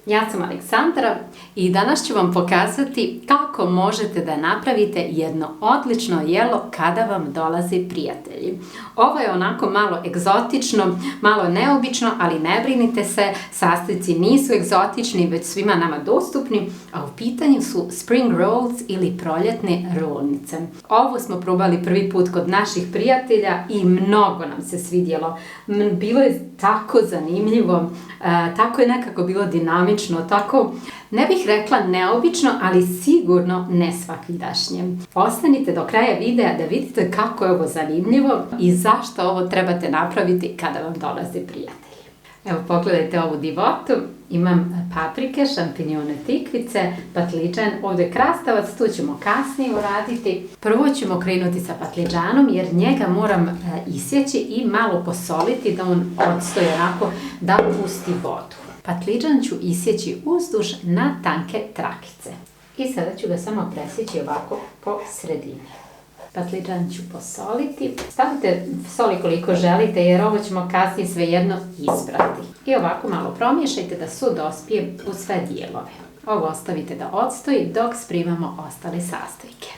Ja sam Aleksandra i danas ću vam pokazati kako možete da napravite jedno odlično jelo kada vam dolaze prijatelji. Ovo je onako malo egzotično, malo neobično, ali ne brinite se, sastojci nisu egzotični, već svima nama dostupni, a u pitanju su spring rolls ili proljetne rolnice. Ovo smo probali prvi put kod naših prijatelja i mnogo nam se svidjelo. Bilo je tako zanimljivo, tako je nekako bilo dinamično, tako ne bih rekla neobično, ali sigurno ne svakidašnje. Ostanite do kraja videa da vidite kako je ovo zanimljivo i zašto ovo trebate napraviti kada vam dolaze prijatelji. Evo pogledajte ovu divotu, imam paprike, šampinjone, tikvice, patliđan, ovdje krastavac, tu ćemo kasnije uraditi. Prvo ćemo krenuti sa patliđanom jer njega moram isjeći i malo posoliti da on odstoji onako da pusti vodu. Patliđan ću isjeći uzduž na tanke trakice. I sada ću ga samo presjeći ovako po sredini. Patliđan ću posoliti. Stavite soli koliko želite jer ovo ćemo kasnije svejedno isprati. I ovako malo promiješajte da sud dospije u sve dijelove. Ovo ostavite da odstoji dok spremamo ostale sastojke.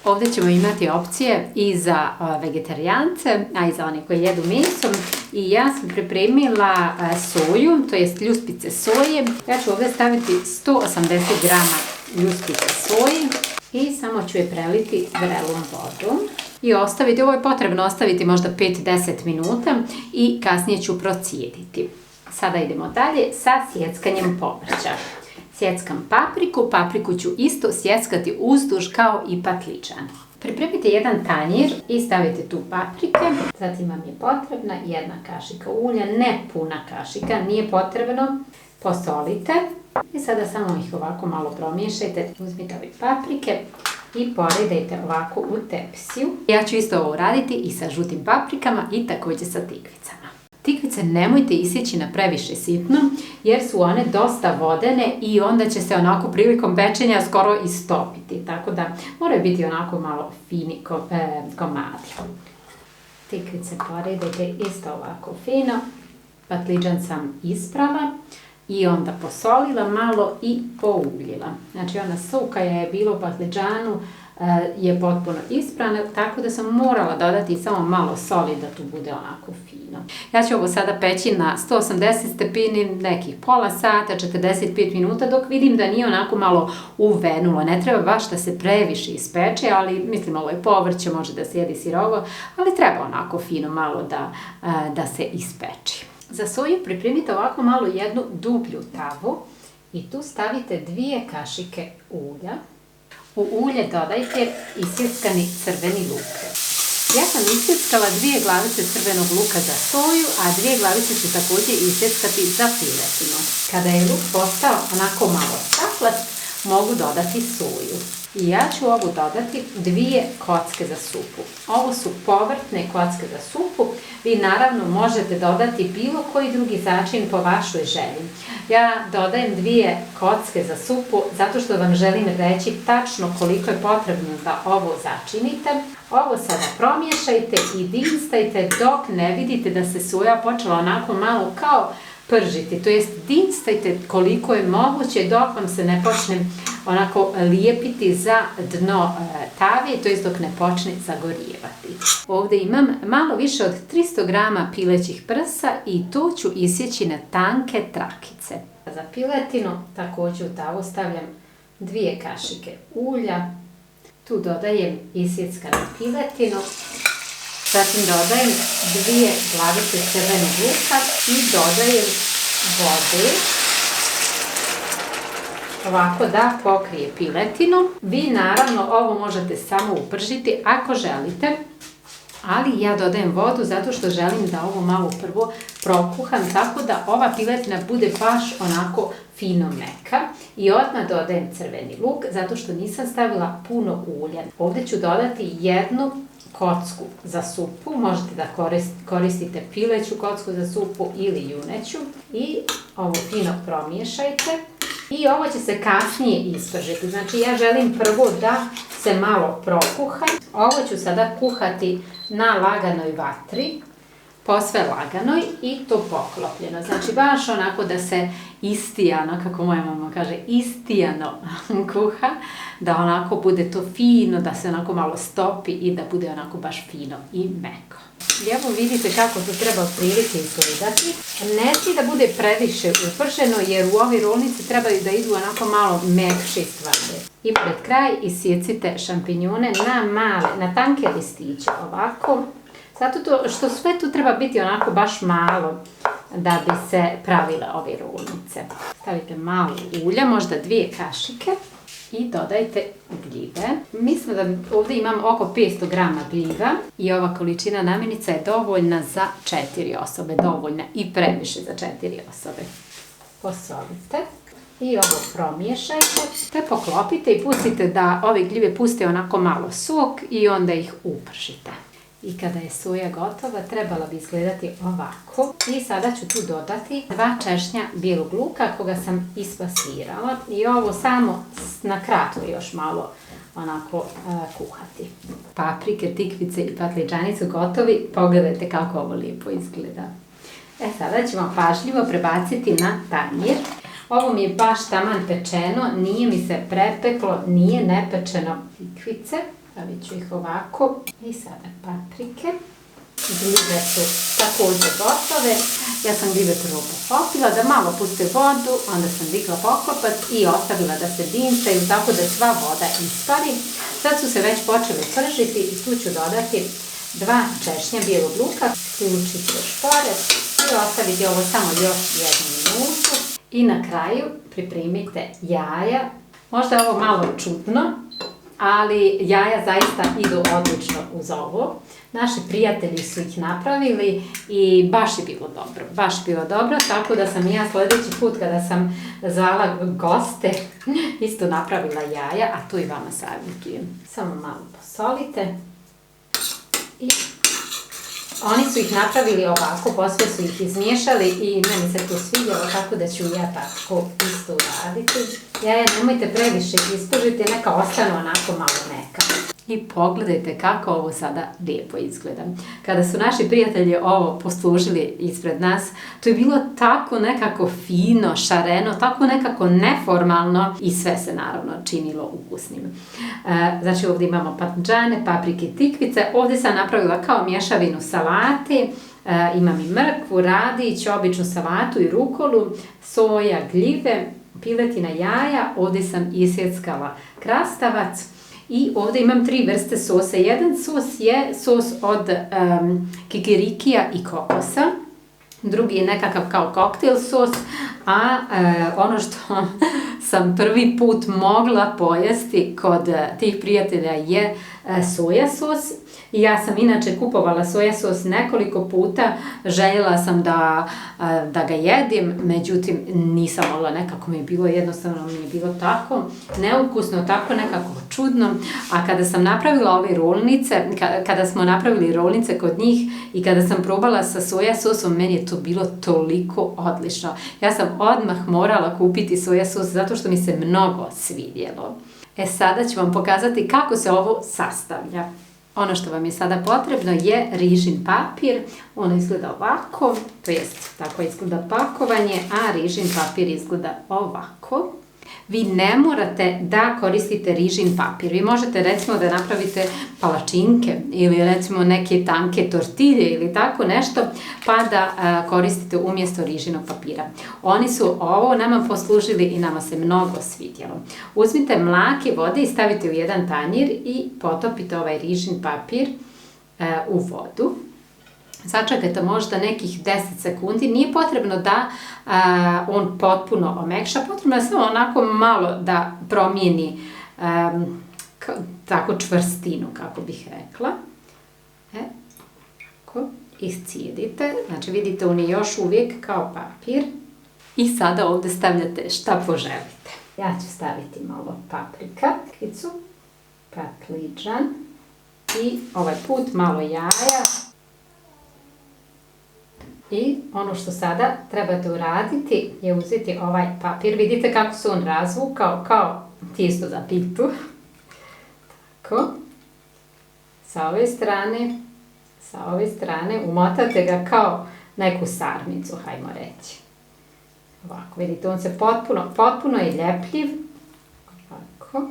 Ovdje ćemo imati opcije i za vegetarijance, a i za one koji jedu mesom. I ja sam pripremila soju, to jest ljuspice soje. Ja ću ovdje staviti 180 grama ljuspice soje i samo ću je preliti vrelom vodom. I ostaviti, ovo je potrebno ostaviti možda 5-10 minuta i kasnije ću procijediti. Sada idemo dalje sa sjeckanjem povrća. Sjeckam papriku ću isto sjeckati uzduž kao i patliđan. Pripremite jedan tanjir i stavite tu paprike, zatim vam je potrebna jedna kašika ulja, ne puna kašika, nije potrebno, posolite i sada samo ih ovako malo promiješajte, uzmite ove paprike i poredajte ovako u tepsiju. Ja ću isto ovo uraditi i sa žutim paprikama i također sa tikvicama. Tikvice nemojte isjeći na previše sitno jer su one dosta vodene i onda će se onako prilikom pečenja skoro istopiti. Tako da moraju biti onako malo fini komadi. Tikvice poredajte isto ovako fino. Patliđan sam isprala i onda posolila malo i pouljila. Znači ona suka je bila u patliđanu je potpuno isprana, tako da sam morala dodati samo malo soli da tu bude onako fino. Ja ću ovo sada peći na 180 stepeni, nekih pola sata, 45 minuta, dok vidim da nije onako malo uvenulo. Ne treba baš da se previše ispeče, ali mislim ovo je povrće, može da se jedi sirovo, ali treba onako fino malo da se ispeči. Za soju pripremite ovako malo jednu dublju tavu i tu stavite 2 kašike ulja. U ulje dodajte isjeckani crveni luk. Ja sam isjeckala 2 glavice crvenog luka za soju, a 2 glavice ću također isjeckati za piletinu. Kada je luk postao onako malo saklast, mogu dodati soju. I ja ću ovu dodati 2 kocke za supu. Ovo su povrtne kocke za supu. Vi naravno možete dodati bilo koji drugi začin po vašoj želji. Ja dodajem 2 kocke za supu zato što vam želim reći tačno koliko je potrebno da ovo začinite. Ovo sada promiješajte i dinstajte dok ne vidite da se soja počela onako malo kao pržiti. To jest dinstajte koliko je moguće dok vam se ne počne onako lijepiti za dno tave, to jest dok ne počne zagorijevati. Ovdje imam malo više od 300 grama pilećih prsa i to ću isjeći na tanke trakice. Za piletinu također u tavu stavljam 2 kašike ulja, tu dodajem isjeckanu piletinu, zatim dodajem 2 glavice crvenog luka i dodajem vode. Ovako da pokrije piletinu. Vi naravno ovo možete samo upržiti ako želite, ali ja dodajem vodu zato što želim da ovo malo prvo prokuham tako da ova piletina bude baš onako fino meka. I odmah dodajem crveni luk zato što nisam stavila puno ulja. Ovdje ću dodati 1 kocku za supu, možete da koristite pileću kocku za supu ili juneću i ovo fino promiješajte. I ovo će se kasnije ispržiti. Znači ja želim prvo da se malo prokuha. Ovo ću sada kuhati na laganoj vatri posve lagano i to poklopljeno. Znači baš onako da se istijano, kako moja mama kaže, istijano kuha, da onako bude to fino, da se onako malo stopi i da bude onako baš fino i meko. I evo vidite kako to treba otprilike izgledati. Ne smije da bude previše uprženo jer u ove rolnice trebaju da idu onako malo mekše stvari. I pred kraj isjecite šampinjone na tanke listiće ovako. Zato što sve tu treba biti onako baš malo da bi se pravile ove rolnice. Stavite malo ulja, možda 2 kašike i dodajte gljive. Mislim da ovdje imam oko 500 grama gljiva i ova količina namirnica je dovoljna za 4 osobe. Dovoljna i previše za 4 osobe. Posolite. I ovo promiješajte, te poklopite i pustite da ove gljive puste onako malo sok i onda ih upržite. I kada je soja gotova, trebala bi izgledati ovako. I sada ću tu dodati 2 češnja bijelog luka koga sam ispasirala. I ovo samo na kratko još malo onako kuhati. Paprike, tikvice i patliđani su gotovi. Pogledajte kako ovo lijepo izgleda. Sada ćemo pažljivo prebaciti na tanjir. Ovo mi je baš taman pečeno, nije mi se prepeklo, nije nepečeno tikvice. Stavit ću ih ovako. I sada paprike. Gljive su također gotove. Ja sam gljive prvo poklopila da malo puste vodu, onda sam digla poklopac i ostavila da se dincaju tako da sva voda ispari. Sad su se već počeli pržiti i tu ću dodati 2 češnja bijelog luka. Ključiti šporet i ostaviti ovo samo još 1 minutu. I na kraju pripremite jaja. Možda je ovo malo čudno, ali jaja zaista idu odlično uz ovo. Naši prijatelji su ih napravili i baš je bilo dobro. Baš je bilo dobro, tako da sam ja sljedeći put kada sam zvala goste isto napravila jaja, a tu i vama savjetujem. Samo malo posolite. I oni su ih napravili ovako, posve su ih izmiješali i meni se to svidjelo, tako da ću ja tako isto uraditi. Jaja nemojte previše ispržiti, neka ostanu onako malo meka. I pogledajte kako ovo sada lijepo izgleda. Kada su naši prijatelji ovo poslužili ispred nas, to je bilo tako nekako fino, šareno, tako nekako neformalno i sve se naravno činilo ukusnim. Znači ovdje imamo patliđane, paprike, tikvice. Ovdje sam napravila kao mješavinu salate. Imam i mrkvu, radić, običnu salatu i rukolu, soja, gljive, piletina, jaja. Ovdje sam isjeckala krastavac. I ovdje imam 3 vrste sosa. Jedan sos je sos od kikirikija i kokosa. Drugi je nekakav kao koktel sos, a ono što sam prvi put mogla pojesti kod tih prijatelja je soja sos. I ja sam inače kupovala soja sos nekoliko puta, željela sam da ga jedim, međutim nisam mogla, nekako mi je bilo, jednostavno mi je bilo tako neukusno, tako nekako čudno. A kada sam napravila ove rolnice, kada smo napravili rolnice kod njih i kada sam probala sa soja sosom, meni je to bilo toliko odlično. Ja sam odmah morala kupiti soja sos zato što mi se mnogo svidjelo. Sada ću vam pokazati kako se ovo sastavlja. Ono što vam je sada potrebno je rižin papir. Ono izgleda ovako, to jest tako izgleda pakovanje, a rižin papir izgleda ovako. Vi ne morate da koristite rižin papir. Vi možete recimo da napravite palačinke ili recimo neke tanke tortilje ili tako nešto, pa da koristite umjesto rižinog papira. Oni su ovo nama poslužili i nama se mnogo svidjelo. Uzmite mlake vode i stavite u jedan tanjir i potopite ovaj rižin papir u vodu. Sačekajte možda nekih 10 sekundi, nije potrebno da on potpuno omekša, potrebno je samo onako malo da promijeni tako čvrstinu, kako bih rekla. Tako, iscijedite, znači vidite on je još uvijek kao papir. I sada ovdje stavljate šta poželite. Ja ću staviti malo paprika, tikvicu, patliđan i ovaj put malo jaja. I ono što sada trebate uraditi je uzeti ovaj papir. Vidite kako se on razvukao kao tijesto za pitu. Tako. Sa ove strane sa ove strane, umotate ga kao neku sarmicu, hajmo reći. Ovako, vidite, on se potpuno je ljepljiv. Ovako.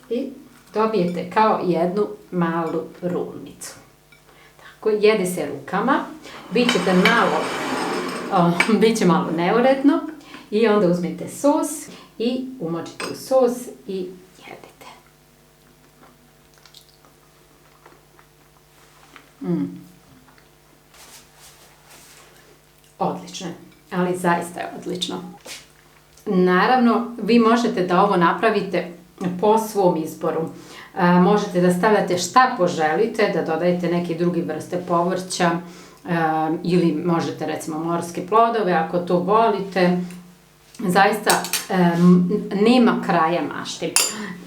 I dobijete kao jednu malu rulnicu. Tako, jede se rukama, biće malo neuredno i onda uzmete sos i umočite u sos i jedite. Odlično je, ali zaista je odlično. Naravno, vi možete da ovo napravite po svom izboru. Možete da stavljate šta poželite, da dodajete neke druge vrste povrća ili možete recimo morske plodove ako to volite. Zaista nema kraja mašti.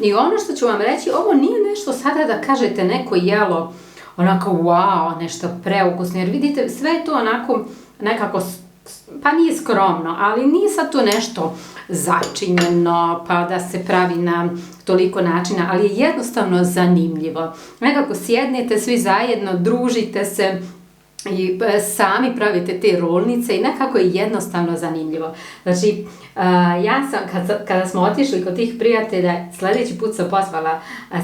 I ono što ću vam reći, ovo nije nešto sada da kažete neko jelo onako wow, nešto preukusno, jer vidite sve je to onako nekako, pa nije skromno, ali nije sad to nešto začinjeno, pa da se pravi na toliko načina, ali je jednostavno zanimljivo. Nekako sjednete svi zajedno, družite se i sami pravite te rolnice i nekako je jednostavno zanimljivo. Znači, ja sam, kada smo otišli kod tih prijatelja,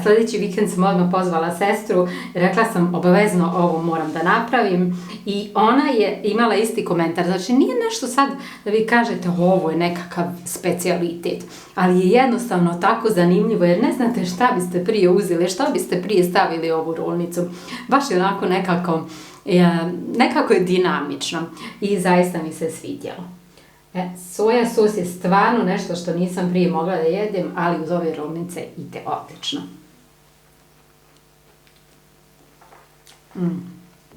sljedeći vikend sam odmah pozvala sestru i rekla sam obavezno ovo moram da napravim i ona je imala isti komentar. Znači, nije nešto sad da vi kažete ovo je nekakav specijalitet, ali je jednostavno tako zanimljivo jer ne znate šta biste prije uzeli, šta biste prije stavili ovu rolnicu. Baš je onako nekako je dinamično i zaista mi se svidjelo. Soja sos je stvarno nešto što nisam prije mogla da jedem, ali uz ove rolnice ide odlično.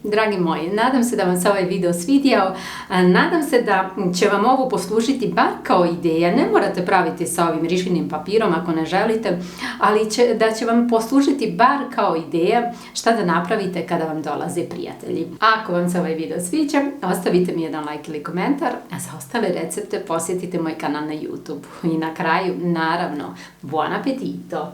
Dragi moji, nadam se da vam se ovaj video svidio, nadam se da će vam ovo poslužiti bar kao ideja, ne morate praviti sa ovim rišinim papirom ako ne želite, ali da će vam poslužiti bar kao ideja šta da napravite kada vam dolaze prijatelji. Ako vam se ovaj video sviđa, ostavite mi jedan like ili komentar, a za ostale recepte posjetite moj kanal na YouTube. I na kraju, naravno, buon appetito!